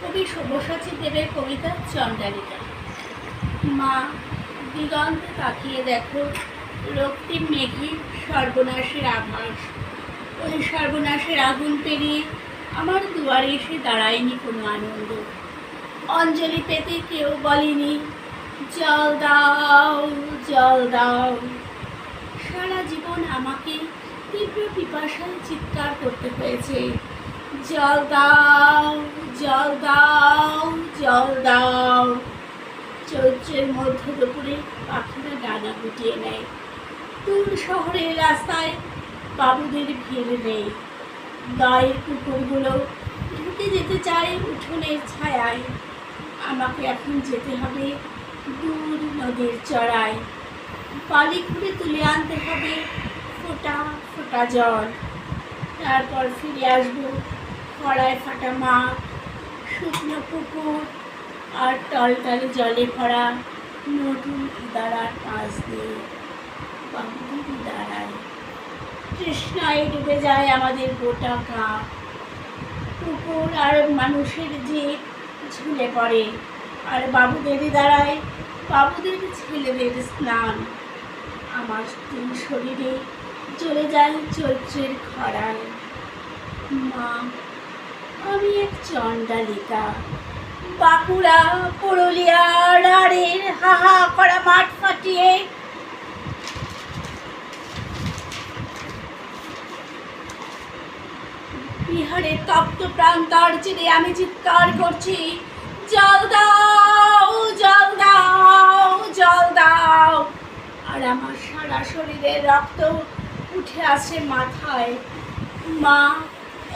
কবি সব্যসাচী দেবের কবিতা চণ্ডালিকা। মা, দিগন্তে তাকিয়ে দেখো, রক্তিম মেঘে সর্বনাশের আভাস। ওই সর্বনাশের আগুন পেরিয়ে আমার দুয়ারে এসে দাঁড়ায়নি কোনো আনন্দ। অঞ্জলি পেতে কেউ বলেনি জল দাও, জল দাও। সারা জীবন আমাকে তীব্র পিপাসায় চিৎকার করতে হয়েছে, জল দাও, জল দাও, জল দাও। চৈত্রের মধ্য দুপুরে পাখিরা ডানা গুটিয়ে নেয়। দূর শহরের রাস্তায় বাবুদের ভিড় নেই। গায়ের কুকুরগুলো ঢুকে যেতে চায় উঠোনের ছায়ায়। আমাকে এখন যেতে হবে দূর নদীর চড়ায়। বালি খুঁড়ে তুলে আনতে হবে ফোঁটা ফোঁটা জল। তারপর ফিরে আসবো খরায় ফাটা মাঠ, শুকনো পুকুর আর টলটলে জলে ভরা নতুন ইদারার পাশ দিয়ে। বাবুদের ইদারায় তৃষ্ণায় ডুবে যায় আমাদের গোটা গা। কুকুর আর মানুষের জিভ ঝুলে পড়ে, আর বাবুদের ইদারায় বাবুদের ছেলেদের স্নান। আমার তিন শরীরে চলে যায় চৈত্রের খরায়। মা, আমি এক চণ্ডালিকা। বাঁকুড়া, পুরুলিয়া, রাঢ়ের হাহা করা মাঠ ফাটিয়ে বিহারের তপ্ত প্রান্তর চিরে আমি চিৎকার করছি, জল দাও, জল দাও, জল দাও। আর আমার সারা শরীরের রক্ত উঠে আসে মাথায়। মা,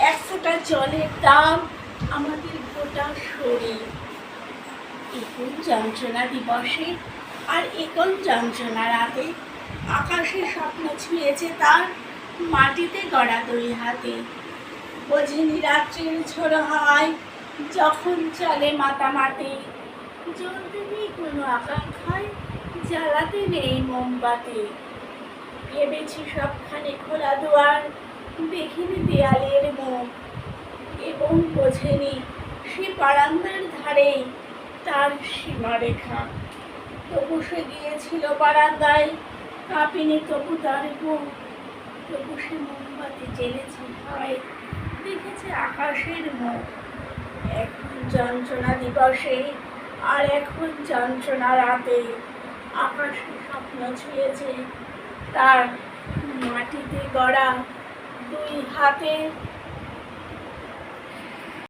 এক ফোঁটা জলের দাম আমাদের গোটা শরীর। একন যন্ত্রণা দিবসে আর একন যন্ত্রণা রাতে আকাশে স্বপ্ন ছুঁয়েছে তার মাটিতে গড়া দুই হাতে। বোঝেনি রাত্রির ঝোড়ো হাওয়ায় যখন চলে মাতামাতি। জ্বলতে নেই কোনো আকাঙ্ক্ষায়, জ্বালাতে নেই মোমবাতি। ভেবেছি সবখানে খোলা দুয়ার, দেখিনি দেয়ালের মুখ। এবং বোঝেনি সে বারান্দার ধারেই তার সীমারেখা। তবু সে গিয়েছিল বারান্দায়, কাঁপিনি তবু তার মুখ। তবু সে মোমবাতি জ্বেলেছে ভয়, দেখেছে আকাশের মুখ। এখন যন্ত্রণা দিবসে আর এখন যন্ত্রণা রাতে আকাশে স্বপ্ন ছুঁয়েছে তার মাটিতে গড়া দুই হাতে।